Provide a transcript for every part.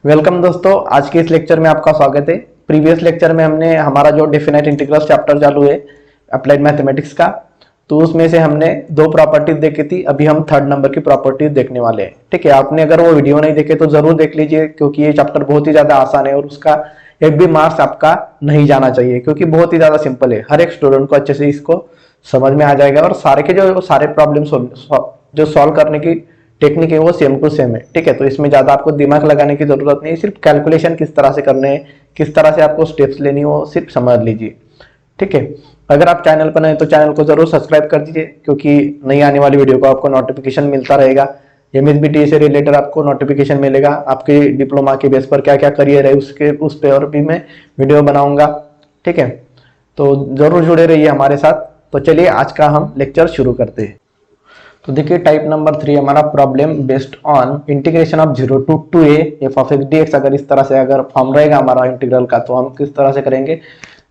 Welcome दोस्तों, आज के इस लेक्चर में आपका स्वागत है। प्रीवियस लेक्चर में हमने हमारा जो डेफिनेट इंटीग्रल चैप्टर चालू है अप्लाइड मैथमेटिक्स का, तो उसमें से हमने दो प्रॉपर्टीज देखी थी। अभी हम थर्ड नंबर की प्रॉपर्टीज देखने वाले हैं। ठीक है, आपने अगर वो वीडियो नहीं देखे तो जरूर देख लीजिए, क्योंकि ये चैप्टर बहुत ही ज्यादा आसान है और उसका एक भी मार्क्स आपका नहीं जाना चाहिए, क्योंकि बहुत ही ज्यादा सिंपल है। हर एक स्टूडेंट को अच्छे से इसको समझ में आ जाएगा और सारे के जो सारे प्रॉब्लम जो सॉल्व करने की टेक्निक है वो सेम टू सेम है। ठीक है, तो इसमें ज्यादा आपको दिमाग लगाने की जरूरत नहीं है, सिर्फ कैलकुलेशन किस तरह से करने हैं, किस तरह से आपको स्टेप्स लेनी हो, सिर्फ समझ लीजिए। ठीक है, अगर आप चैनल पर नए तो चैनल को जरूर सब्सक्राइब कर दीजिए, क्योंकि नई आने वाली वीडियो को आपको नोटिफिकेशन मिलता रहेगा। एमएसबीटी से रिलेटेड आपको नोटिफिकेशन मिलेगा। आपके डिप्लोमा के बेस पर क्या क्या करियर है उसके उस पर और भी मैं वीडियो बनाऊंगा। ठीक है, तो जरूर जुड़े रहिए हमारे साथ। तो चलिए आज का हम लेक्चर शुरू करते हैं। तो देखिए, टाइप नंबर 3 हमारा problem based on integration of 0 to 2a f of x dx। अगर इस तरह से अगर फॉर्म रहेगा हमारा इंटीग्रल का, तो हम किस तरह से करेंगे।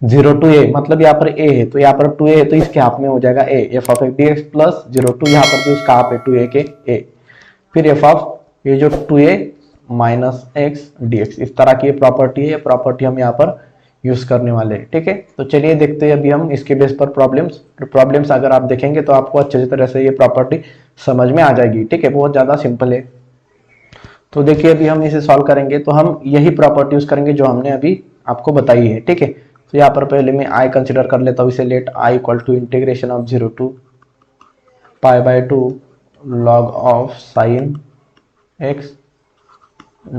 0 to a मतलब यहाँ पर a है, तो यहाँ पर 2a है, तो इसके हाफ में हो जाएगा a f of x dx plus 0 to यहाँ पर भी उसका हाफ है 2a के a, फिर एफ ऑफ ये जो 2a माइनस एक्स dx। इस तरह की ये प्रॉपर्टी है, प्रॉपर्टी हम यहाँ पर यूज करने वाले हैं। ठीक है, तो चलिए देखते हैं अभी हम इसके बेस पर प्रॉब्लम्स अगर आप देखेंगे तो आपको अच्छे तरह से ये प्रॉपर्टी समझ में आ जाएगी। ठीक है, बहुत ज्यादा सिंपल है। तो देखिए, अभी हम इसे सॉल्व करेंगे तो हम यही प्रॉपर्टी यूज करेंगे जो हमने अभी आपको बताई है। ठीक है, तो यहाँ पर पहले मैं आई कंसिडर कर लेता हूँ। इसे let I equal to integration of 0 to π/2 log of sine x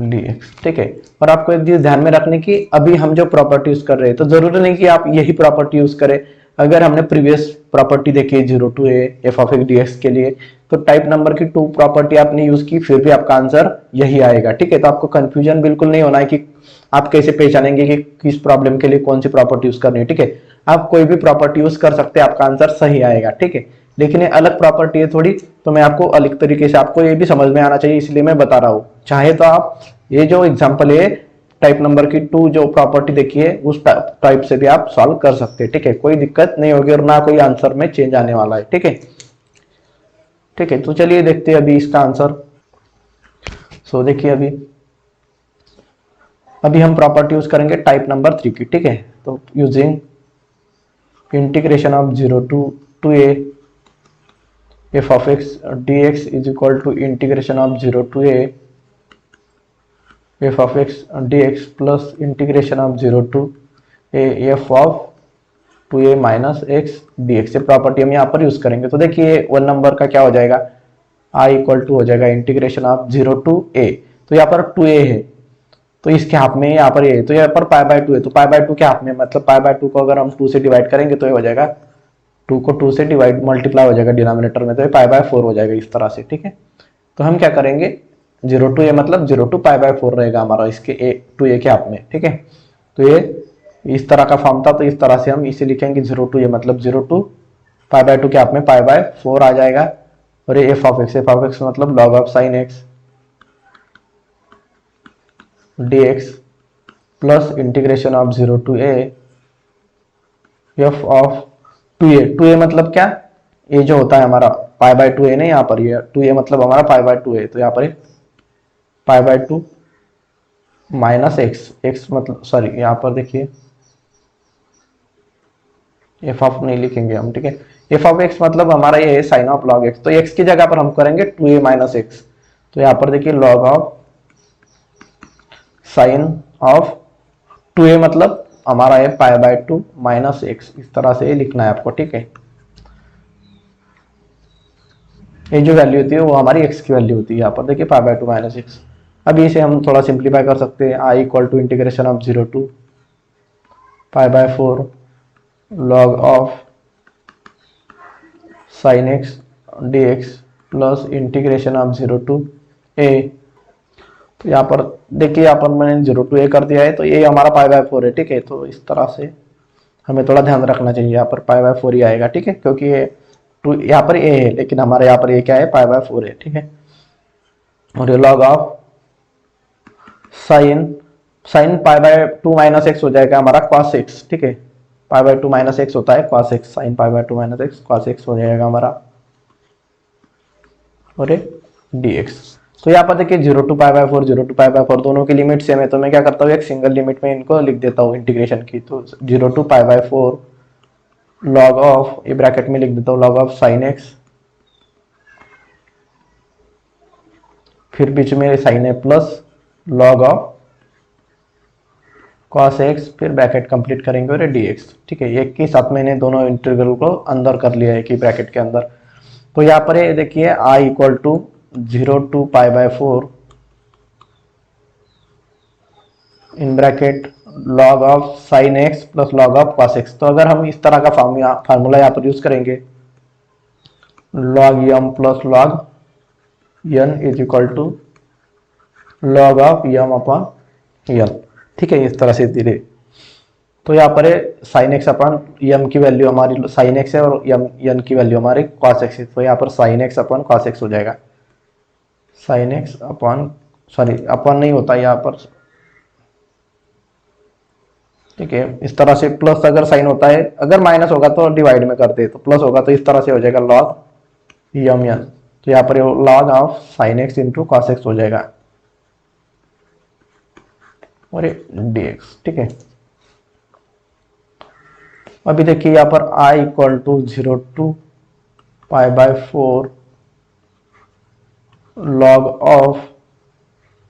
dx। ठीक है, और आपको एक चीज ध्यान में रखने की, अभी हम जो प्रॉपर्टी यूज कर रहे हैं तो जरूरी नहीं कि आप यही प्रॉपर्टी यूज करें। अगर हमने प्रीवियस प्रॉपर्टी देखी है 0 to a f of x dx के लिए, तो टाइप नंबर की 2 प्रॉपर्टी आपने यूज की, फिर भी आपका आंसर यही आएगा। ठीक है, तो आपको कंफ्यूजन बिल्कुल नहीं होना है कि आप कैसे पहचानेंगे कि किस प्रॉब्लम के लिए कौन सी प्रॉपर्टी यूज करनी है। ठीक है, आप कोई भी प्रॉपर्टी यूज कर सकते हैं, आपका आंसर सही आएगा। ठीक है, लेकिन ये अलग प्रॉपर्टी है थोड़ी, तो मैं आपको अलग तरीके से, आपको ये भी समझ में आना चाहिए, इसलिए मैं बता रहा हूँ। चाहे तो आप ये जो एग्जांपल है टाइप नंबर की 2 जो प्रॉपर्टी देखी है उस टाइप से भी आप सॉल्व कर सकते हैं। ठीक है, कोई दिक्कत नहीं होगी और ना कोई आंसर में चेंज आने वाला है। ठीक है, ठीक है, तो चलिए देखते हैं अभी इसका आंसर। सो देखिए, अभी हम प्रॉपर्टी यूज करेंगे टाइप नंबर 3 की। ठीक है, तो using integration of 0 to 2a f of x dx is equal to integration of 0 to a f of x dx plus integration of 0 to a f of 2a minus x dx। ये property हम यहाँ पर use करेंगे। तो देखिए, 1 number का क्या हो जाएगा, i इक्वल टू हो जाएगा इंटीग्रेशन ऑफ 0 to a। तो यहाँ पर 2a है, तो इसके हाफ में यहाँ पर ये, तो यहाँ पर π/2 है, तो π/2 के हाफ में मतलब π/2 को अगर हम 2 से डिवाइड करेंगे तो ये हो जाएगा 2 को 2 से डिवाइड मल्टीप्लाई हो जाएगा डिनोमिनेटर में, तो ये π/4 हो जाएगा इस तरह से। ठीक है, तो हम क्या करेंगे, 0 to a मतलब 0 to π/4 रहेगा हमारा इसके टू ए के हाफ में। ठीक है, तो ये इस तरह का फॉर्म था, तो इस तरह से हम इसे लिखेंगे 0 to a मतलब 0 to π/2 के हाफ में π/4 आ जाएगा। और ये एफ ऑफ एक्स मतलब log of sine x dx plus integration of 0 to a f of 2a मतलब क्या, ये जो होता है हमारा π/2 है ना, यहाँ पर ये 2a मतलब हमारा π/2 है, तो यहाँ पर π/2 माइनस एक्स मतलब सॉरी, यहाँ पर देखिए एफ ऑफ नहीं लिखेंगे हम। ठीक है, एफ ऑफ एक्स मतलब हमारा ये है साइन ऑफ लॉग एक्स, तो एक्स की जगह पर हम करेंगे 2a माइनस एक्स। तो यहाँ पर देखिए log of sign of 2a मतलब हमारा है π/2 माइनस एक्स, इस तरह से लिखना है आपको। ठीक है, ये जो वैल्यू होती है वो हमारी एक्स की वैल्यू होती है। यहाँ पर देखिए π/2 माइनस एक्स। अभी इसे हम थोड़ा सिंप्लीफाई कर सकते हैं, I equal to integration of 0 to π/4 log of sine x dx plus integration of 0 to a। तो यहाँ पर देखिए, यहाँ पर मैंने 0 to a कर दिया है, तो ये हमारा π/4 है। ठीक है, तो इस तरह से हमें थोड़ा ध्यान रखना चाहिए, यहाँ पर π/4 ही आएगा। ठीक है, क्योंकि ये यहाँ पर a है, लेकिन हमारे यहाँ पर ये क्या है, π/4 है। ठीक है, और ये log of sine π/2 minus x हो जाएगा हमारा cos x। ठीक है, π/2 माइनस एक्स होता है cos x, sine π/2 minus x cos x हो जाएगा हमारा, और dx। तो यहाँ पर देखिए 0 to π/4 0 to π/4 दोनों की लिमिट सेम है, तो मैं क्या करता हूँ एक सिंगल लिमिट में इनको लिख देता हूँ इंटीग्रेशन की। तो 0 to π/4 लॉग ऑफ, ये ब्रैकेट में लिख देता हूँ, लॉग ऑफ साइन एक्स, फिर बीच में sine a plus log of cos x, फिर ब्रैकेट कंप्लीट करेंगे और dx। ठीक है, एक के साथ मैंने दोनों इंटीग्रल को अंदर कर लिया है कि ब्रैकेट के अंदर। तो यहाँ पर ये देखिए i equal to 0 to π/4 in bracket log of sine x plus log of cos x। तो अगर हम इस तरह का फार्मूला यहाँ पर यूज करेंगे, log m plus log n is equal to log of m upon n. ठीक है, इस तरह से धीरे। तो यहाँ पर साइन एक्स अपॉन यम की वैल्यू हमारी साइन एक्स है और यम यन की वैल्यू हमारी cos x है। तो यहाँ पर sine x upon cos x हो जाएगा, sine x upon, sorry upon नहीं होता यहाँ पर। ठीक है, इस तरह से प्लस अगर साइन होता है, अगर माइनस होगा तो डिवाइड में करते हैं, तो प्लस होगा तो इस तरह से हो जाएगा लॉग यम यन। तो यहाँ पर log of sine x into cos x हो जाएगा और ये dx। ठीक है, अभी देखिए यहाँ पर i equal to 0 to π/4 log of,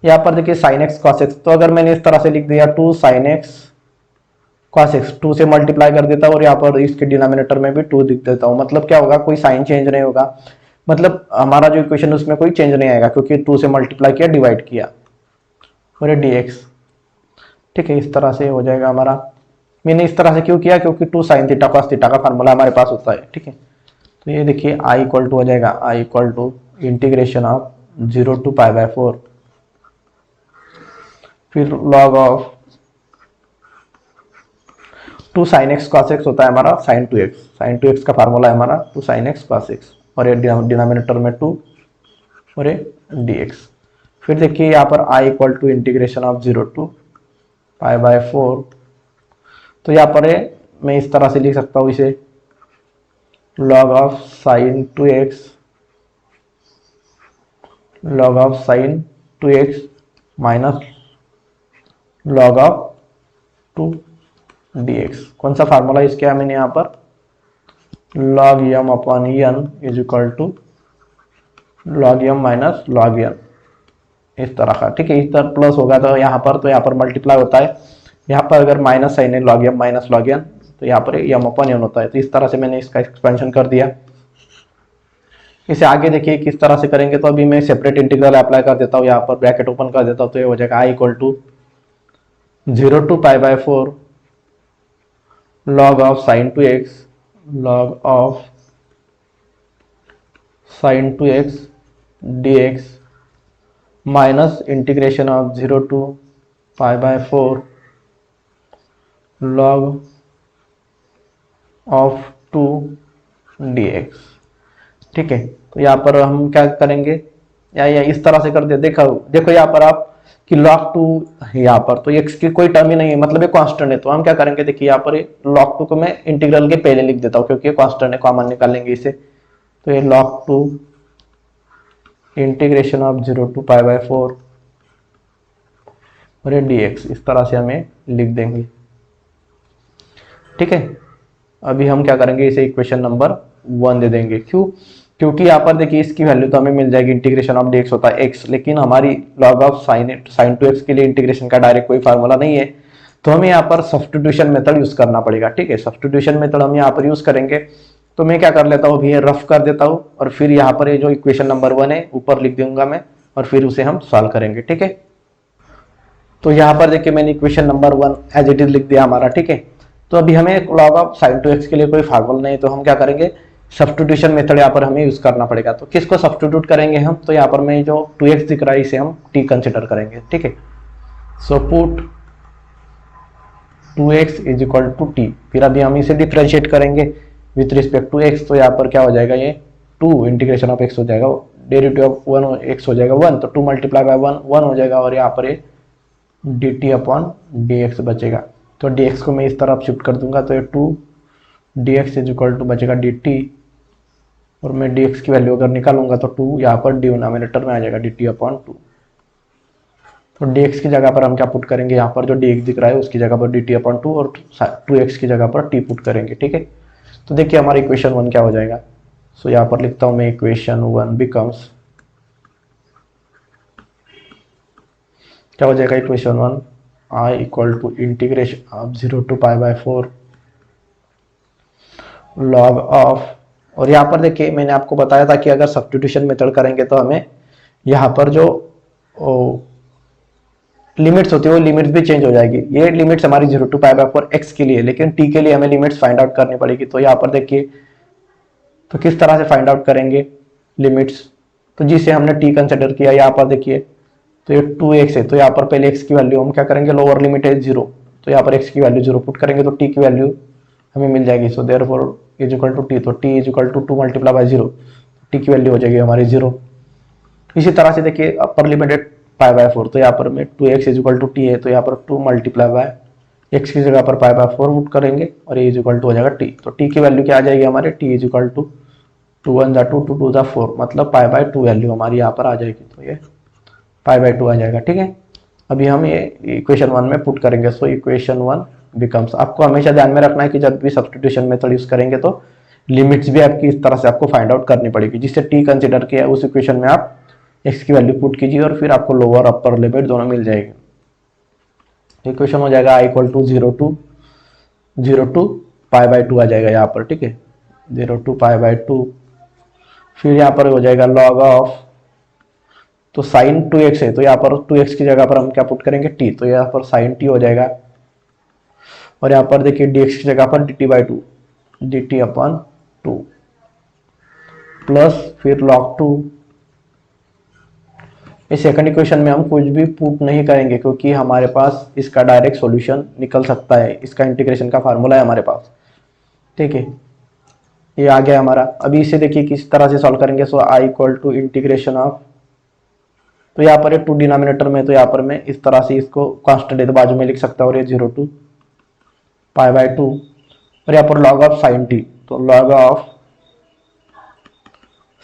यहाँ पर देखिए साइन एक्स cos x। तो अगर मैंने इस तरह से लिख दिया 2 sin x cos x, 2 से मल्टीप्लाई कर देता हूँ और यहाँ पर इसके डिनोमिनेटर में भी 2 लिख देता हूँ। मतलब क्या होगा, कोई साइन चेंज नहीं होगा, मतलब हमारा जो इक्वेशन उसमें कोई चेंज नहीं आएगा क्योंकि 2 से मल्टीप्लाई किया, डिवाइड किया और ये dx। ठीक है, इस तरह से हो जाएगा हमारा। मैंने इस तरह से क्यों किया, क्योंकि 2 sin थीटा cos थीटा का फार्मूला हमारे पास होता है। ठीक है, तो ये देखिए i इक्वल टू हो जाएगा, i equal to integration of 0 to π/4 फिर log of 2 sin x cos x होता है हमारा sin 2x का फार्मूला है हमारा 2 sin x cos x और ये डिनोमिनेटर में 2 और ये dx। फिर देखिए यहाँ पर i equal to integration of 0 to π/4। तो यहाँ पर मैं इस तरह से लिख सकता हूँ इसे, log of sine 2x log of sine 2x minus log of 2 dx। कौन सा फार्मूला यूज किया मैंने यहाँ पर, log m upon n is equal to log m minus log n, इस तरह का। ठीक है, इस तरह प्लस होगा तो यहाँ पर मल्टीप्लाई होता है, यहाँ पर अगर माइनस साइन है log m minus log n, तो यहाँ पर m अपॉन n होता है। तो इस तरह से मैंने इसका एक्सपेंशन कर दिया। इसे आगे देखिए किस तरह से करेंगे, तो अभी मैं सेपरेट इंटीग्रल अप्लाई कर देता हूँ, यहाँ पर ब्रैकेट ओपन कर देता हूँ। तो ये हो जाएगा i equal to 0 to π/4 log of sine 2x log of sine 2x dx minus integration of 0 to π/4 log of 2 dx। ठीक है, तो यहाँ पर हम क्या करेंगे, या इस तरह से कर दे। देखो यहाँ पर आप कि log 2 यहाँ पर तो x की कोई टर्म ही नहीं है, मतलब ये कांस्टेंट है। तो हम क्या करेंगे, देखिए यहाँ पर log 2 को मैं इंटीग्रल के पहले लिख देता हूँ क्योंकि ये कांस्टेंट है, कॉमन निकालेंगे इसे। तो ये log 2 इंटीग्रेशन ऑफ 0 to π/4 और ये dx, इस तरह से हमें लिख देंगे। ठीक है, अभी हम क्या करेंगे, इसे इक्वेशन नंबर 1 दे देंगे। क्यों, क्योंकि यहाँ पर देखिए इसकी वैल्यू तो हमें मिल जाएगी, इंटीग्रेशन ऑफ dx होता है x, लेकिन हमारी log ऑफ साइन 2x के लिए इंटीग्रेशन का डायरेक्ट कोई फार्मूला नहीं है, तो हमें यहाँ पर सब्स्टिट्यूशन मेथड यूज करना पड़ेगा। ठीक है, सब्स्टिट्यूशन मेथड हम यहाँ पर यूज करेंगे। तो मैं क्या कर लेता हूँ, अभी ये रफ कर देता हूँ और फिर यहाँ पर ये जो इक्वेशन नंबर 1 है ऊपर लिख दूंगा मैं और फिर उसे हम सॉल्व करेंगे। ठीक है, तो यहाँ पर देखिए मैंने equation number 1 as it is लिख दिया हमारा। ठीक है, तो अभी हमें log ऑफ साइन 2x के लिए कोई फार्मूला नहीं है, तो हम क्या करेंगे, सब्स्टिट्यूशन मेथड यहाँ पर हमें यूज करना पड़ेगा। तो किसको सब्स्टिट्यूट करेंगे हम, तो यहाँ पर मैं जो 2x दिख रहा है इसे हम t कंसिडर करेंगे। ठीक है, so put 2x is equal to t, फिर अभी हम इसे डिफरेंशिएट करेंगे विथ रिस्पेक्ट टू x। तो यहाँ पर क्या हो जाएगा, ये 2 इंटीग्रेशन ऑफ x हो जाएगा, डेरिवेटिव ऑफ 1 x हो जाएगा 1, तो 2 मल्टीप्लाई बाय 1 हो जाएगा और यहाँ पर ये dt अपॉन dx बचेगा। तो dx को मैं इस तरफ शिफ्ट कर दूंगा, तो ये 2 dx इज इक्वल टू बचेगा dt और मैं dx की वैल्यू अगर निकालूंगा तो 2 यहाँ पर डिनोमिनेटर में आ जाएगा dt/2। तो dx की जगह पर हम क्या पुट करेंगे, यहाँ पर जो dx दिख रहा है उसकी जगह पर dt/2 और 2x की जगह पर t पुट करेंगे। ठीक है, तो देखिए हमारा इक्वेशन 1 क्या हो जाएगा। सो यहाँ पर लिखता हूँ मैं, इक्वेशन 1 बिकम्स, क्या हो जाएगा equation 1, i equal to integration of 0 to π/4 log of, और यहाँ पर देखिए मैंने आपको बताया था कि अगर सब्स्टिट्यूशन मेथड करेंगे तो हमें यहाँ पर जो लिमिट्स होती है वो लिमिट्स भी चेंज हो जाएगी। ये लिमिट्स हमारी 0 to π/4 x के लिए, लेकिन t के लिए हमें लिमिट्स फाइंड आउट करनी पड़ेगी। तो यहाँ पर देखिए, तो किस तरह से फाइंड आउट करेंगे लिमिट्स, तो जिसे हमने t कंसिडर किया, यहाँ पर देखिए तो ये 2x है, तो यहाँ पर पहले x की वैल्यू हम क्या करेंगे, लोअर लिमिट है 0, तो यहाँ पर x की वैल्यू 0 पुट करेंगे तो t की वैल्यू हमें मिल जाएगी। So therefore is equal to t, तो t is equal to 2 multiply by 0, t की वैल्यू हो जाएगी हमारी 0। इसी तरह से देखिए अपर लिमिट है π/4, तो यहाँ पर में 2x is equal to t है, तो यहाँ पर 2 मल्टीप्लाई बाय x की जगह पर π/4 पुट करेंगे और ये इज इक्वल टू हो जाएगा t। तो t की वैल्यू क्या आ जाएगी हमारे, t इज इक्वल टू 2 1 जा 2 2 2 जा 4, मतलब π/2 वैल्यू हमारी यहाँ पर आ जाएगी, तो ये π/2 आ जाएगा। ठीक है, अभी हम ये इक्वेशन 1 में पुट करेंगे। सो इक्वेशन 1 बिकम्स, आपको हमेशा ध्यान में रखना है कि जब भी सब्स्टिट्यूशन मेथड यूज करेंगे तो लिमिट्स भी आपकी इस तरह से आपको फाइंड आउट करनी पड़ेगी, जिससे t कंसिडर किया उस इक्वेशन में आप x की वैल्यू पुट कीजिए और फिर आपको लोअर अपर लिमिट दोनों मिल जाएगी। इक्वेशन हो जाएगा i इक्वल टू 0 to π/2 आ जाएगा यहाँ पर। ठीक है, 0 to π/2, फिर यहाँ पर हो जाएगा log ऑफ, तो साइन 2x है, तो यहाँ पर 2x की जगह पर हम क्या पुट करेंगे, t, तो यहाँ पर साइन t हो जाएगा। और यहाँ पर देखिए dx की जगह पर dt/2 प्लस फिर log 2। इस सेकंड इक्वेशन में हम कुछ भी पुट नहीं करेंगे क्योंकि हमारे पास इसका डायरेक्ट सॉल्यूशन निकल सकता है, इसका इंटीग्रेशन का फार्मूला है हमारे पास। ठीक है, ये आ गया हमारा। अभी इसे देखिए किस तरह से सॉल्व करेंगे। So i equal to integration of, तो यहाँ पर 2 डिनोमिनेटर में, तो यहाँ पर मैं इस तरह से इसको कांस्टेंट है तो बाजू में लिख सकता हूँ, और ये 0 to π/2 और यहाँ पर log ऑफ साइन t, तो log ऑफ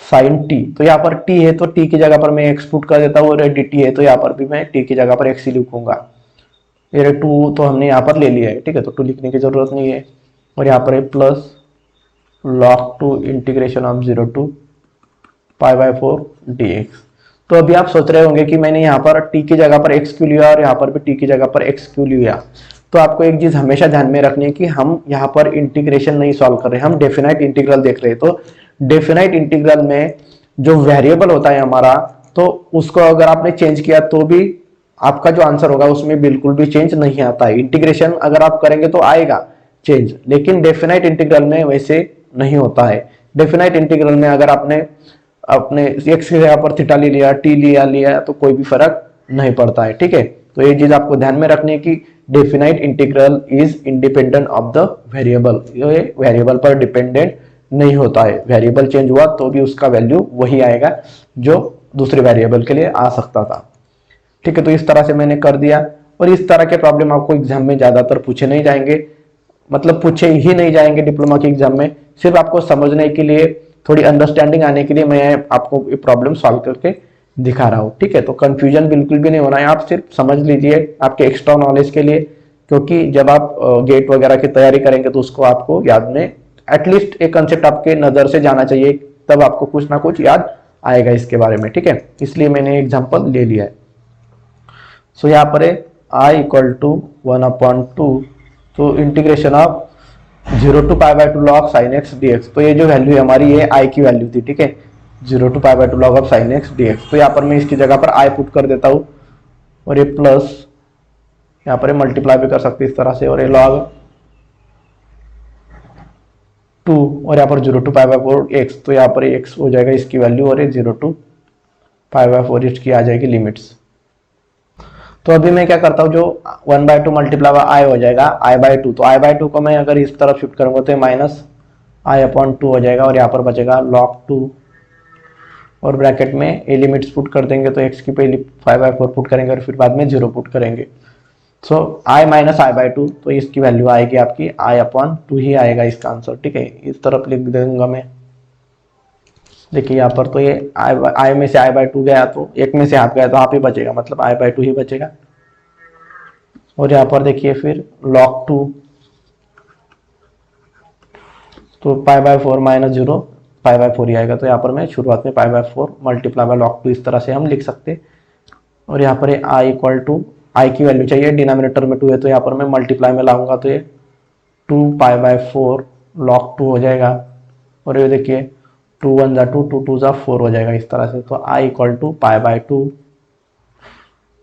साइन t, तो यहाँ पर t है तो t की जगह पर मैं x पुट कर देता हूँ, और dt है तो यहाँ पर भी मैं t की जगह पर x ही लिखूंगा। ये 2 तो हमने यहाँ पर ले लिया है। ठीक है, तो 2 लिखने की जरूरत नहीं है। और यहाँ पर है plus log 2 integration of 0 to π/4 dx। तो अभी आप सोच रहे होंगे कि मैंने यहाँ पर t की जगह पर x क्यों लिया और यहाँ पर भी t की जगह पर x क्यों लिया। तो आपको एक चीज हमेशा ध्यान में रखनी है कि हम यहाँ पर इंटीग्रेशन नहीं सॉल्व कर रहे, हम डेफिनाइट इंटीग्रल देख रहे हैं। तो डेफिनाइट इंटीग्रल में जो वेरिएबल होता है हमारा, तो उसको अगर आपने चेंज किया तो भी आपका जो आंसर होगा उसमें बिल्कुल भी चेंज नहीं आता है। इंटीग्रेशन अगर आप करेंगे तो आएगा चेंज, लेकिन डेफिनाइट इंटीग्रल में वैसे नहीं होता है। डेफिनाइट इंटीग्रल में अगर आपने x की जगह पर थीटा ले लिया, t लिया तो कोई भी फर्क नहीं पड़ता है। ठीक है, तो ये चीज आपको ध्यान में रखनी है कि definite integral is independent of the variable, ये वेरिएबल पर डिपेंडेंट नहीं होता है। वेरिएबल चेंज हुआ तो भी उसका वैल्यू वही आएगा जो दूसरे वेरिएबल के लिए आ सकता था। ठीक है, तो इस तरह से मैंने कर दिया। और इस तरह के प्रॉब्लम आपको एग्जाम में ज्यादातर पूछे नहीं जाएंगे, मतलब पूछे ही नहीं जाएंगे डिप्लोमा के एग्जाम में। सिर्फ आपको समझने के लिए, थोड़ी अंडरस्टैंडिंग आने के लिए मैं आपको ये प्रॉब्लम सॉल्व करके दिखा रहा हूँ। ठीक है, तो कंफ्यूजन बिल्कुल भी नहीं होना है, आप सिर्फ समझ लीजिए आपके एक्स्ट्रा नॉलेज के लिए, क्योंकि जब आप गेट वगैरह की तैयारी करेंगे तो उसको आपको याद में एटलीस्ट एक कंसेप्ट आपके नजर से जाना चाहिए, तब आपको कुछ ना कुछ याद आएगा इसके बारे में। ठीक है, इसलिए मैंने एग्जाम्पल ले लिया है। सो यहाँ पर i इक्वल टू 1/2, तो integration of 0 to π/2 log sin x dx, तो ये जो वैल्यू है हमारी, ये i की वैल्यू थी। ठीक है, 0 to π/2 log of sin x dx, तो यहाँ पर मैं इसकी जगह पर i पुट कर देता हूँ, और ये प्लस यहाँ पर मल्टीप्लाई भी कर सकते इस तरह से, और ये log 2 और यहाँ पर 0 to π/4 x, तो यहाँ पर x हो जाएगा इसकी वैल्यू, और ये 0 to π/4 इसकी आ जाएगी लिमिट्स। तो अभी मैं क्या करता हूँ, जो 1/2 मल्टीप्लाई बाय i हो जाएगा i/2, तो i/2 को मैं अगर इस तरफ शिफ्ट करूंगा तो माइनस i/2 हो जाएगा, और यहाँ पर बचेगा log 2, और ब्रैकेट में ए लिमिट्स पुट कर देंगे, तो x की पहली 5/4 पुट करेंगे और फिर बाद में 0 पुट करेंगे। सो i माइनस i/2, तो इसकी वैल्यू आएगी आपकी i/2 ही आएगा इसका आंसर। ठीक है, इस तरफ लिख दूंगा मैं। देखिए यहाँ पर तो ये आई में से i/2 गया, तो एक में से हाफ गया तो हाफ ही बचेगा, मतलब i/2 ही बचेगा। और यहाँ पर देखिए फिर log 2, तो π/4 माइनस 0 π/4 ही आएगा। तो यहाँ पर मैं शुरुआत में π/4 मल्टीप्लाई बाय log 2 इस तरह से हम लिख सकते। और यहाँ पर i इक्वल टू, आई की वैल्यू चाहिए, डिनोमिनेटर में 2 है तो यहाँ पर मैं मल्टीप्लाई में लाऊंगा तो ये 2π/4 log 2 हो जाएगा। और ये देखिए 2 1 2 2 2 4 हो जाएगा इस तरह से। तो i इक्वल टू π/2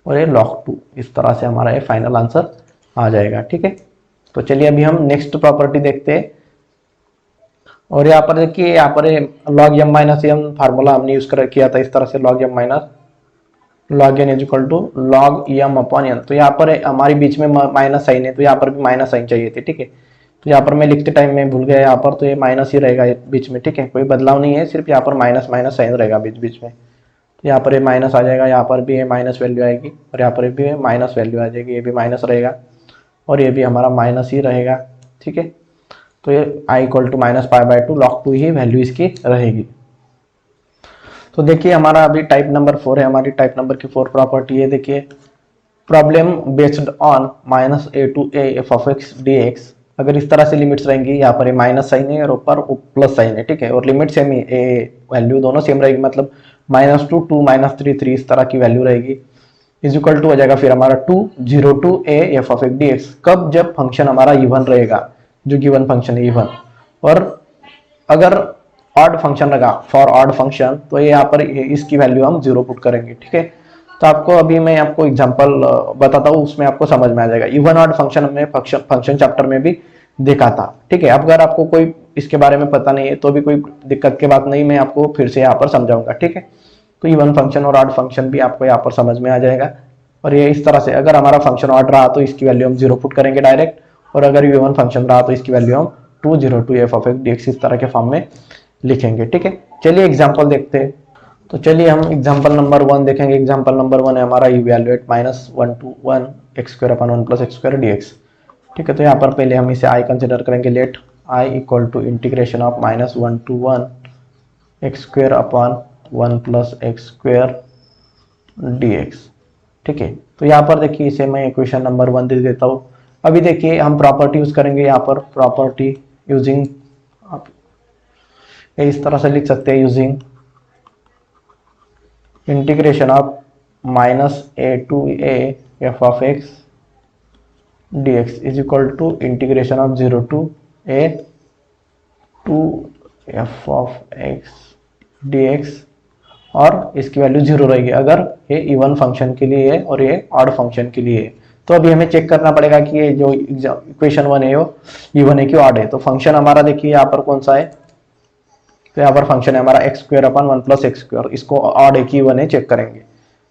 और ये log 2, इस तरह से हमारा ये फाइनल आंसर आ जाएगा। ठीक है, तो चलिए अभी हम नेक्स्ट प्रॉपर्टी देखते हैं। और यहाँ पर देखिए, यहाँ पर log m minus M formula हमने यूज किया था इस तरह से, log m minus log n is equal to log m upon n। तो यहाँ पर हमारी बीच में माइनस साइन है, तो यहाँ पर भी माइनस साइन चाहिए थे। ठीक है, तो यहाँ पर मैं लिखते टाइम में भूल गया यहाँ पर, तो ये माइनस ही रहेगा बीच में। ठीक है, कोई बदलाव नहीं है, सिर्फ यहाँ पर माइनस माइनस साइन रहेगा बीच बीच में। तो यहाँ पर ये माइनस आ जाएगा, यहाँ पर भी ये माइनस वैल्यू आएगी, और यहाँ पर भी माइनस वैल्यू आ जाएगी, ये भी माइनस रहेगा और ये भी हमारा माइनस ही रहेगा। ठीक है, तो ये i equal to minus π/2 log 2 ही वैल्यू इसकी रहेगी। तो देखिए हमारा अभी टाइप नंबर 4 है, हमारी टाइप नंबर की 4 प्रॉपर्टी है। देखिए problem based on -a to a f(x) dx। अगर इस तरह से लिमिट्स रहेंगी, यहाँ पर माइनस साइन है और ऊपर प्लस साइन है। ठीक है, और लिमिट सेम ही, ए वैल्यू दोनों सेम रहेगी, मतलब -2 2 -3 3 इस तरह की वैल्यू रहेगी। इज इक्वल टू हो जाएगा फिर हमारा 2 0 to a f(x) dx। कब? जब फंक्शन हमारा इवन रहेगा, जो गिवन फंक्शन है इवन। और अगर ऑड फंक्शन लगा, फॉर ऑड फंक्शन, तो ये यहाँ पर इसकी वैल्यू हम 0 पुट करेंगे। ठीक है, तो आपको अभी मैं आपको एग्जांपल बताता हूँ, उसमें आपको समझ में आ जाएगा। इवन ऑड फंक्शन में फंक्शन चैप्टर में भी देखा था। ठीक है, अब अगर आपको कोई इसके बारे में पता नहीं है तो भी कोई दिक्कत की बात नहीं, मैं आपको फिर से यहाँ पर समझाऊंगा। ठीक है, तो इवन फंक्शन और ऑड फंक्शन भी आपको यहाँ पर समझ में आ जाएगा। और ये इस तरह से, अगर हमारा फंक्शन ऑड रहा तो इसकी वैल्यू हम 0 पुट करेंगे डायरेक्ट, और अगर इवन फंक्शन रहा तो इसकी वैल्यू हम 2 0 to f(x) dx इस तरह के फॉर्म में लिखेंगे। ठीक है, चलिए एग्जांपल देखते हैं। तो चलिए हम एग्जांपल नंबर 1 देखेंगे। एग्जांपल नंबर 1 है हमारा evaluate -1 to 1 x² upon 1 plus x² dx। ठीक है, तो यहाँ पर पहले हम इसे i कंसिडर करेंगे। Let i equal to integration of -1 to 1 x² upon 1 plus x² dx। ठीक है, तो यहाँ पर देखिए इसे मैं इक्वेशन नंबर 1 दे देता हूँ। अभी देखिए हम प्रॉपर्टी यूज करेंगे यहाँ पर, प्रॉपर्टी यूजिंग, आप इस तरह से लिख सकते हैं, using integration of -a to a f(x) dx is equal to integration of 0 to a to f(x) dx, और इसकी वैल्यू 0 रहेगी अगर ये इवन फंक्शन के लिए है और ये ऑड फंक्शन के लिए है। तो अभी हमें चेक करना पड़ेगा कि ये जो इक्वेशन 1 है वो इवन है कि ऑड है। तो फंक्शन हमारा देखिए यहाँ पर कौन सा है, तो यहाँ पर फंक्शन है हमारा x² अपॉन 1 प्लस x², इसको ऑड है कि इवन है चेक करेंगे।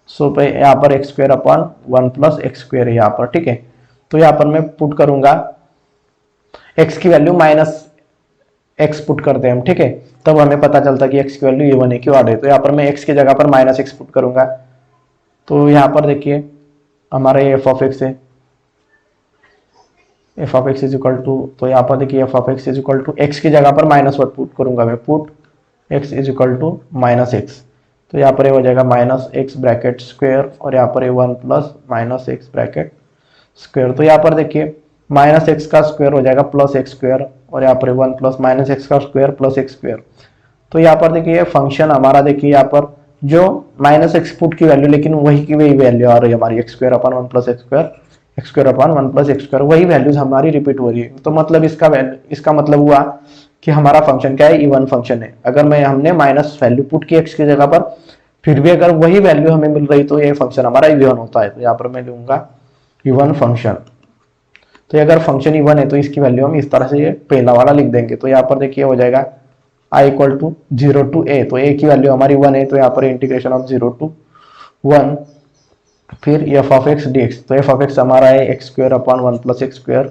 सो यहाँ पर x² अपॉन 1 प्लस x² है यहाँ पर। ठीक है, तो यहाँ पर मैं पुट करूंगा x की वैल्यू -x पुट करते हैं हम। ठीक है, तब हमें पता चलता कि x की वैल्यू इवन है कि ऑड है। तो यहाँ पर मैं x की जगह पर -x पुट करूंगा। तो यहाँ पर देखिए हमारा ये f(x) है, f(x) इज इक्वल टू, तो यहाँ पर देखिए f(x) is equal to, x की जगह पर -1 पुट करूंगा मैं, put x is equal to -x। तो यहाँ पर ये हो जाएगा -x ब्रैकेट स्क्वायर, और यहाँ पर 1 प्लस -x ब्रैकेट स्क्वायर। तो यहाँ पर देखिए -x का स्क्वायर हो जाएगा प्लस x², और यहाँ पर 1 प्लस -x का स्क्वायर प्लस x²। तो यहाँ पर देखिए फंक्शन हमारा, देखिए यहाँ पर जो -x पुट की वैल्यू, लेकिन वही की वही वैल्यू आ रही है हमारी, x² upon 1 plus x² upon 1 plus x², वही वैल्यूज हमारी रिपीट हो रही है। तो मतलब इसका मतलब हुआ कि हमारा फंक्शन क्या है, इवन फंक्शन है। अगर मैं हमने माइनस वैल्यू पुट की x की जगह पर, फिर भी अगर वही वैल्यू हमें मिल रही तो ये फंक्शन हमारा इवन होता है। तो यहाँ पर मैं लूंगा इवन फंक्शन। तो अगर फंक्शन इवन है तो इसकी वैल्यू हम इस तरह से ये पहला वाला लिख देंगे। तो यहाँ पर देखिए हो जाएगा i equal to 0 to a, तो a की वैल्यू हमारी 1 है, तो यहाँ पर इंटीग्रेशन ऑफ 0 to 1 फिर f(x) dx। तो f(x) हमारा है x² अपॉन 1 प्लस x²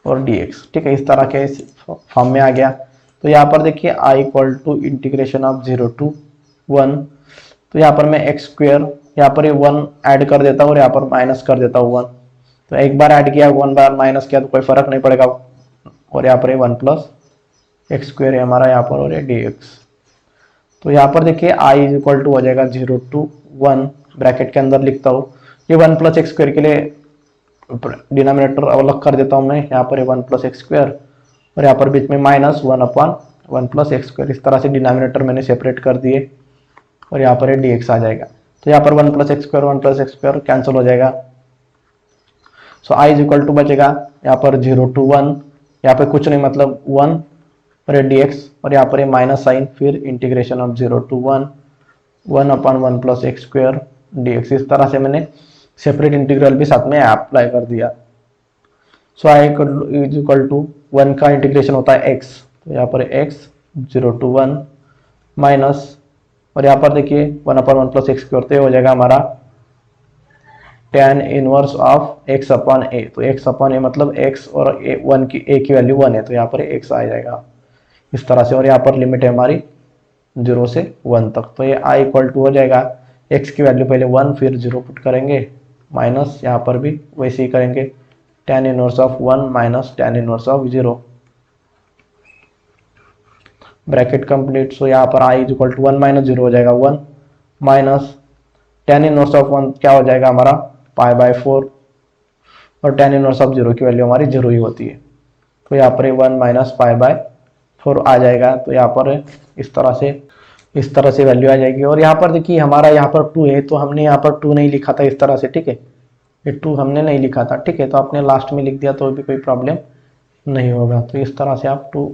और dx। ठीक है, इस तरह के फॉर्म में आ गया। तो यहाँ पर देखिए i equal to integration of 0 to 1, तो यहाँ पर मैं x², यहाँ पर ये 1 ऐड कर देता हूँ और यहाँ पर माइनस कर देता हूँ 1। तो एक बार ऐड किया, 1 बार माइनस किया तो कोई फर्क नहीं पड़ेगा, और यहाँ पर 1 प्लस x² है हमारा यहाँ पर, और ये dx। तो यहाँ पर देखिए आई इज इक्वल टू हो जाएगा 0 to 1, ब्रैकेट के अंदर लिखता हूँ ये 1 प्लस एक्स स्क्वायर के लिए डिनोमिनेटर अलग कर देता हूँ मैं, यहाँ पर 1 प्लस एक्स स्क्वायर और यहाँ पर बीच में minus 1 upon 1 plus x square. इस तरह से डिनोमिनेटर मैंने सेपरेट कर दिए और यहाँ पर dx आ जाएगा। तो यहाँ पर 1 plus x square 1 plus x square cancel हो जाएगा। सो आई इज इक्वल टू बचेगा यहाँ पर 0 to 1, यहाँ पे कुछ नहीं मतलब 1 और dx और यहाँ पर माइनस साइन, फिर integration of 0 to 1 1 upon 1 plus x square dx। इस तरह से मैंने सेपरेट इंटीग्रल भी साथ में अप्लाई कर दिया। सो आई इज इक्वल टू 1 का इंटीग्रेशन होता है x, तो यहाँ पर x 0 to 1 माइनस और यहाँ पर देखिए 1 अपॉन 1 प्लस एक्स स्क्वायर, तो हो जाएगा हमारा tan inverse of x upon a। तो x अपॉन a मतलब x और a की वैल्यू 1 है, तो यहाँ पर x आ जाएगा इस तरह से। और यहाँ पर लिमिट है हमारी 0 से 1 तक, तो ये i इक्वल टू हो जाएगा x की वैल्यू पहले 1 फिर 0 पुट करेंगे माइनस यहाँ पर भी वैसे ही करेंगे tan inverse of 1 minus tan inverse of 0, bracket complete. So यहाँ पर i is equal to 1 minus 0 हो जाएगा 1 माइनस tan इनवर्स ऑफ 1 क्या हो जाएगा हमारा पाई बाय 4 और tan इनवर्स ऑफ 0 की वैल्यू हमारी 0 ही होती है, तो यहाँ पर 1 माइनस पाई बाय 4 आ जाएगा। तो यहाँ पर इस तरह से वैल्यू आ जाएगी। और यहाँ पर देखिए हमारा यहाँ पर 2 है, तो हमने यहाँ पर 2 नहीं लिखा था इस तरह से, ठीक है, ये 2 हमने नहीं लिखा था, ठीक है, तो आपने लास्ट में लिख दिया तो भी कोई प्रॉब्लम नहीं होगा। तो इस तरह से आप 2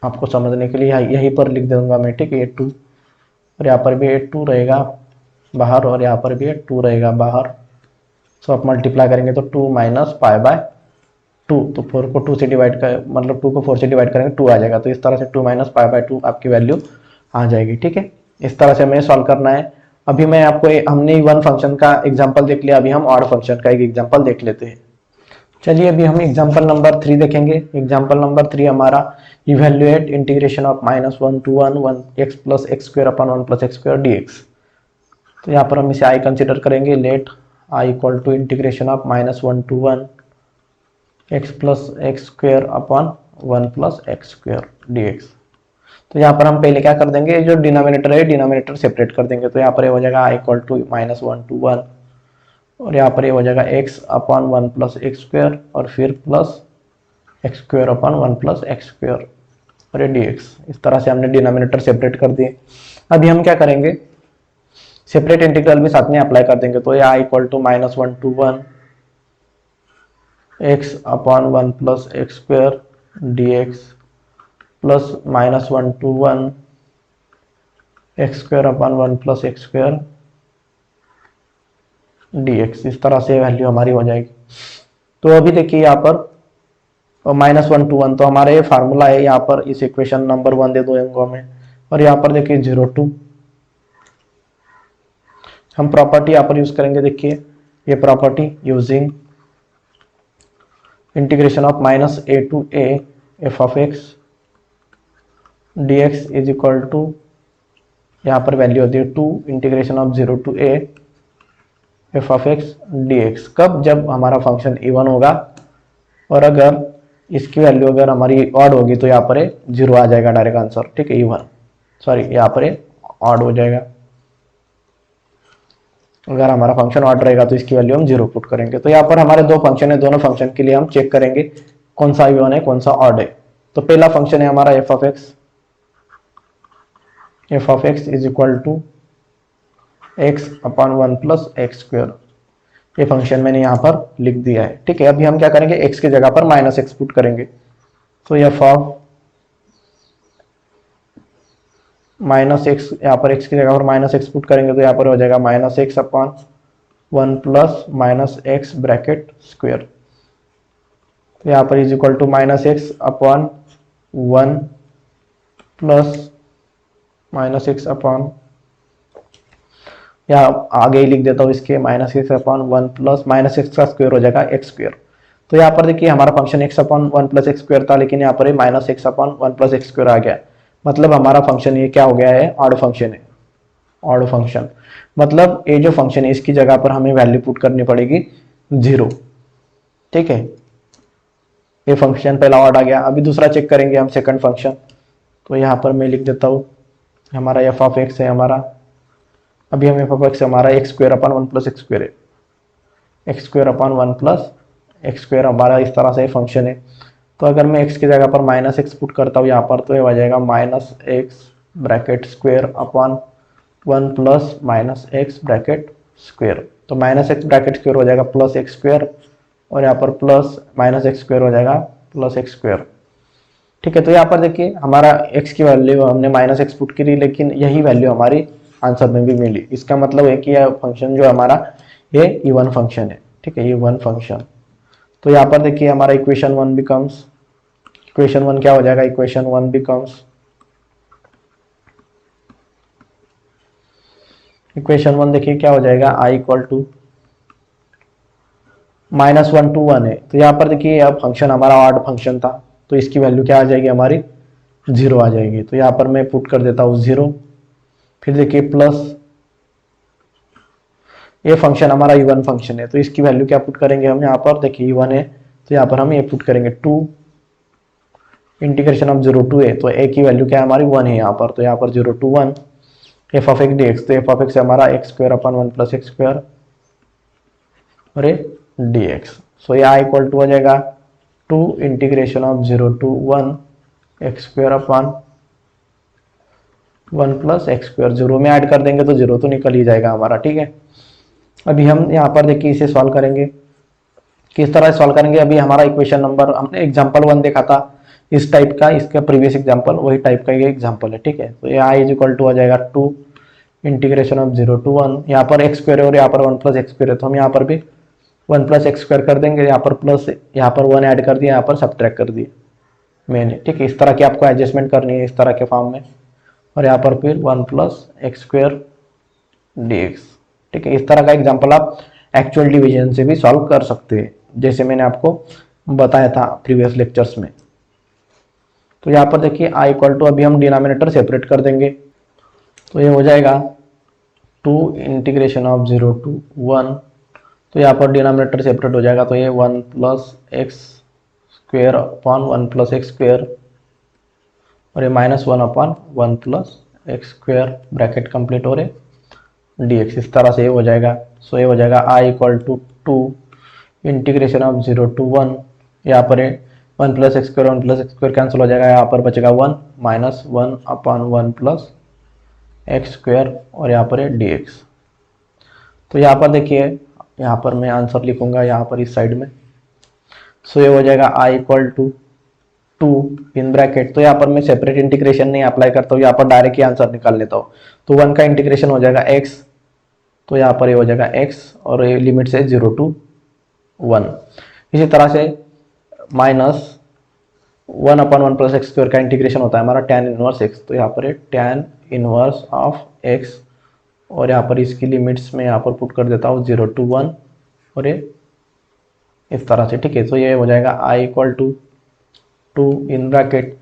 आपको समझने के लिए यहीं पर लिख दूंगा मैं, ठीक है, ये 2 और यहाँ पर भी ये 2 रहेगा बाहर और यहाँ पर भी ये 2 रहेगा बाहर। सो आप मल्टीप्लाई करेंगे तो 2 माइनस पाई बाय 2, तो 4 को 2 से डिवाइड कर मतलब 2 को 4 से डिवाइड करेंगे 2 आ जाएगा। तो इस तरह से 2 माइनस पाई बाय 2 आपकी वैल्यू आ जाएगी, ठीक है। इस तरह से हमें सॉल्व करना है। अभी मैं आपको हमने वन फंक्शन का एग्जांपल देख लिया, अभी हम ऑड फंक्शन का एक एग्जांपल देख लेते हैं। चलिए अभी हम एग्जांपल नंबर 3 देखेंगे। एग्जांपल नंबर 3 हमारा evaluate integration of -1 to 1 x plus x square upon 1 plus x square dx। तो यहाँ पर हम इसे i कंसिडर करेंगे। Let i equal to integration of -1 to 1 x plus x square upon 1 plus x square dx। तो यहाँ पर हम पहले क्या कर देंगे, जो डिनोमिनेटर है डिनोमिनेटर सेपरेट कर देंगे। तो यहाँ पर हो जाएगा i इक्वल टू -1 to 1 और यहाँ पर ये हो जाएगा x upon 1 plus x square और फिर plus x square upon 1 plus x square और ये dx। इस तरह से हमने डिनोमिनेटर सेपरेट कर दिए। अभी हम क्या करेंगे, सेपरेट इंटीग्रल भी साथ में अप्लाई कर देंगे। तो ये i equal to -1 to 1 x upon 1 plus x square dx plus -1 to 1 x square upon 1 plus x square dx। इस तरह से वैल्यू हमारी हो जाएगी। तो अभी देखिए यहाँ पर -1 to 1 तो हमारा ये फार्मूला है, यहाँ पर इस इक्वेशन नंबर 1 दे दो इनको हमें। और यहाँ पर देखिए 0 to हम प्रॉपर्टी यहाँ पर यूज करेंगे। देखिए ये property using integration of -a to a f of x dx is equal to यहाँ पर वैल्यू होती है 2 integration of 0 to a f of x dx। कब, जब हमारा फंक्शन इवन होगा और अगर इसकी वैल्यू अगर हमारी ऑड होगी तो यहाँ पर 0 आ जाएगा डायरेक्ट आंसर, ठीक है, इवन सॉरी यहाँ पर ऑड हो जाएगा। अगर हमारा फंक्शन ऑड रहेगा तो इसकी वैल्यू हम 0 पुट करेंगे। तो यहाँ पर हमारे दो फंक्शन है, दोनों फंक्शन के लिए हम चेक करेंगे कौन सा इवन है कौन सा ऑड है। तो पहला फंक्शन है हमारा f of x is equal to x upon 1 plus x square. ये फंक्शन मैंने यहाँ पर लिख दिया है, ठीक है। अभी हम क्या करेंगे, x की जगह पर -x पुट करेंगे। तो f ऑफ -x, यहाँ पर x की जगह पर -x पुट करेंगे तो यहाँ पर हो जाएगा -x upon 1 plus -x bracket square. तो यहाँ पर is equal to -x upon 1 plus -x upon, यहाँ आगे ही लिख देता हूँ इसके -x अपॉन 1 प्लस -x का स्क्वायर हो जाएगा एक्स स्क्वायर। तो यहाँ पर देखिए हमारा function x upon 1 plus x square था, लेकिन यहाँ पर -x upon 1 plus x square आ गया। मतलब हमारा फंक्शन ये क्या हो गया है, ऑड फंक्शन है। ऑड फंक्शन मतलब ये जो फंक्शन है इसकी जगह पर हमें वैल्यू पुट करनी पड़ेगी 0, ठीक है। ये फंक्शन पहला ऑड आ गया। अभी दूसरा चेक करेंगे हम, सेकंड फंक्शन। तो यहाँ पर मैं लिख देता हूँ हमारा एफ ऑफ एक्स है हमारा, अभी हम एफ ऑफ एक्स हमारा x square upon 1 plus x square है, x square upon 1 plus x square हमारा इस तरह से फंक्शन है। तो अगर मैं x की जगह पर माइनस एक्स पुट करता हूँ यहाँ पर, तो ये हो जाएगा minus x bracket square upon 1 plus minus x bracket square. तो माइनस एक्स ब्रैकेट स्क्वायर हो जाएगा प्लस एक्स स्क्वायर, और यहाँ पर प्लस माइनस एक्स स्क्वायर हो जाएगा प्लस एक्स स्क्वायर। ठीक है, तो यहाँ पर देखिए हमारा x की वैल्यू हमने माइनस एक्स पुट करी, लेकिन यही वैल्यू हमारी आंसर में भी मिली। इसका मतलब है कि यह फंक्शन जो हमारा ये इवन फंक्शन है। ठीक है, इवन फंक्शन। तो यहाँ पर देखिए हमारा equation one becomes, equation one क्या हो जाएगा, equation one becomes, equation one देखिए क्या हो जाएगा, i इक्वल टू -1 to 1 है। तो यहाँ पर देखिए अब फंक्शन हमारा ऑड फंक्शन था, तो इसकी वैल्यू क्या आ जाएगी हमारी 0 आ जाएगी। तो यहाँ पर मैं पुट कर देता हूँ 0, फिर देखिए प्लस, ये फंक्शन हमारा इवन फंक्शन है, तो इसकी वैल्यू क्या पुट करेंगे हम यहाँ पर, देखिए इवन है तो यहाँ पर हम ये पुट करेंगे 2 इंटीग्रेशन ऑफ 0 टू a, तो a की वैल्यू क्या है हमारी 1 है यहाँ पर, तो यहाँ पर 0 to 1 F of x D x, तो एफ ऑफ एक्स हमारा x square upon 1 plus x square और डी एक्स। सो ये इक्वल टू हो जाएगा 2 integration of 0 to 1 x square upon 1 plus x square, 0 में ऐड कर देंगे तो 0 तो निकल ही जाएगा हमारा। ठीक है, अभी हम यहाँ पर देखिए इसे सॉल्व करेंगे, किस तरह सॉल्व करेंगे। अभी हमारा इक्वेशन नंबर हमने एग्जांपल 1 देखा था इस टाइप का, इसका प्रीवियस एग्जांपल वही टाइप का ये एग्जांपल है। ठीक है, तो ये i इज इक्वल टू आ जाएगा 2 इंटीग्रेशन ऑफ 0 to 1, यहाँ पर एक्स स्क्वायर है और यहाँ पर 1 प्लस एक्स स्क्वायर है, तो हम यहाँ पर भी 1 प्लस एक्स स्क्वायर कर देंगे, यहाँ पर प्लस, यहाँ पर 1 ऐड कर दिया, यहाँ पर सब्ट्रैक्ट कर दिए मैंने। ठीक है, इस तरह की आपको एडजस्टमेंट करनी है इस तरह के फॉर्म में, और यहाँ पर फिर 1 plus x square D x. ठीक है, इस तरह का एग्जाम्पल आप एक्चुअल डिवीजन से भी सॉल्व कर सकते हैं, जैसे मैंने आपको बताया था प्रीवियस लेक्चर्स में। तो यहाँ पर देखिए i इक्वल टू, अभी हम डिनोमिनेटर सेपरेट कर देंगे, तो ये हो जाएगा 2 इंटीग्रेशन ऑफ 0 to 1, तो यहाँ पर डिनोमिनेटर सेपरेट हो जाएगा, तो ये 1 plus x square upon 1 plus x square, और ये -1 upon 1 plus x square bracket complete हो रहे डी एक्स, इस तरह से ये हो जाएगा। सो ये हो जाएगा i equal to 2 integration of 0 to 1, यहाँ पर 1 plus x square 1 plus x square cancel हो जाएगा, यहाँ पर बचेगा 1 -1 अपॉन 1 प्लस एक्स स्क्वायर, और यहाँ पर डी एक्स। तो यहाँ पर देखिए यहाँ पर मैं आंसर लिखूंगा यहाँ पर इस साइड में। सो ये हो जाएगा i equal to 2 in bracket, तो यहाँ पर मैं सेपरेट इंटीग्रेशन नहीं अप्लाई करता हूँ, यहाँ पर डायरेक्ट ही आंसर निकाल लेता हूँ। तो 1 का इंटीग्रेशन हो जाएगा x, तो यहाँ पर ये हो जाएगा x, और ये लिमिट से 0 to 1। इसी तरह से -1 अपॉन 1 प्लस एक्स स्क्वायर का इंटीग्रेशन होता है हमारा tan इनवर्स x, तो यहाँ पर tan इनवर्स ऑफ x, और यहाँ पर इसकी लिमिट्स में यहाँ पर पुट कर देता हूँ 0 to 1, और ये इस तरह से। ठीक है, तो ये हो जाएगा i equal to 2 in bracket,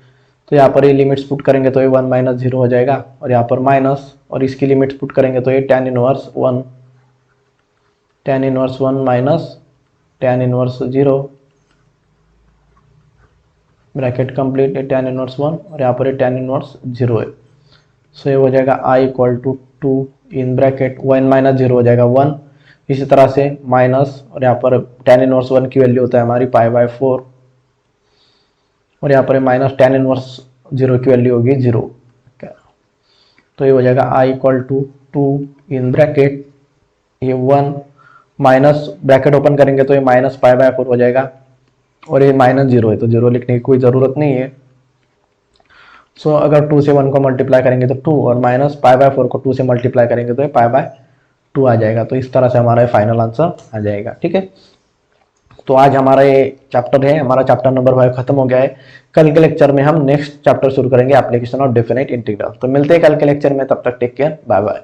तो यहाँ पर ये लिमिट्स पुट करेंगे तो ये 1 माइनस 0 हो जाएगा, और यहाँ पर माइनस, और इसकी लिमिट्स पुट करेंगे तो ये tan inverse 1 minus tan inverse 0 bracket complete, ये tan इनवर्स 1, और यहाँ पर ये tan इनवर्स 0 है। सो ये हो जाएगा i equal to 2 in bracket 1 minus 0 हो जाएगा 1, इसी तरह से माइनस, और यहाँ पर tan इनवर्स 1 की वैल्यू होता है हमारी π/4, और यहाँ पर माइनस tan इनवर्स 0 की वैल्यू होगी 0। तो ये हो जाएगा i equal to 2 in bracket, ये 1 माइनस ब्रैकेट ओपन करेंगे तो ये माइनस π/4 हो जाएगा, और ये -0 है तो 0 लिखने की कोई ज़रूरत नहीं है। सो अगर 2 से 1 को मल्टीप्लाई करेंगे तो 2, और माइनस π/4 को 2 से मल्टीप्लाई करेंगे तो ये π/2 आ जाएगा। तो इस तरह से हमारा फाइनल आंसर आ जाएगा। ठीक है, तो आज हमारा ये चैप्टर है, हमारा चैप्टर नंबर 5 खत्म हो गया है। कल के लेक्चर में हम नेक्स्ट चैप्टर शुरू करेंगे, एप्लीकेशन ऑफ डेफिनेट इंटीग्रल। तो मिलते हैं कल के लेक्चर में, तब तक टेक केयर, बाय बाय।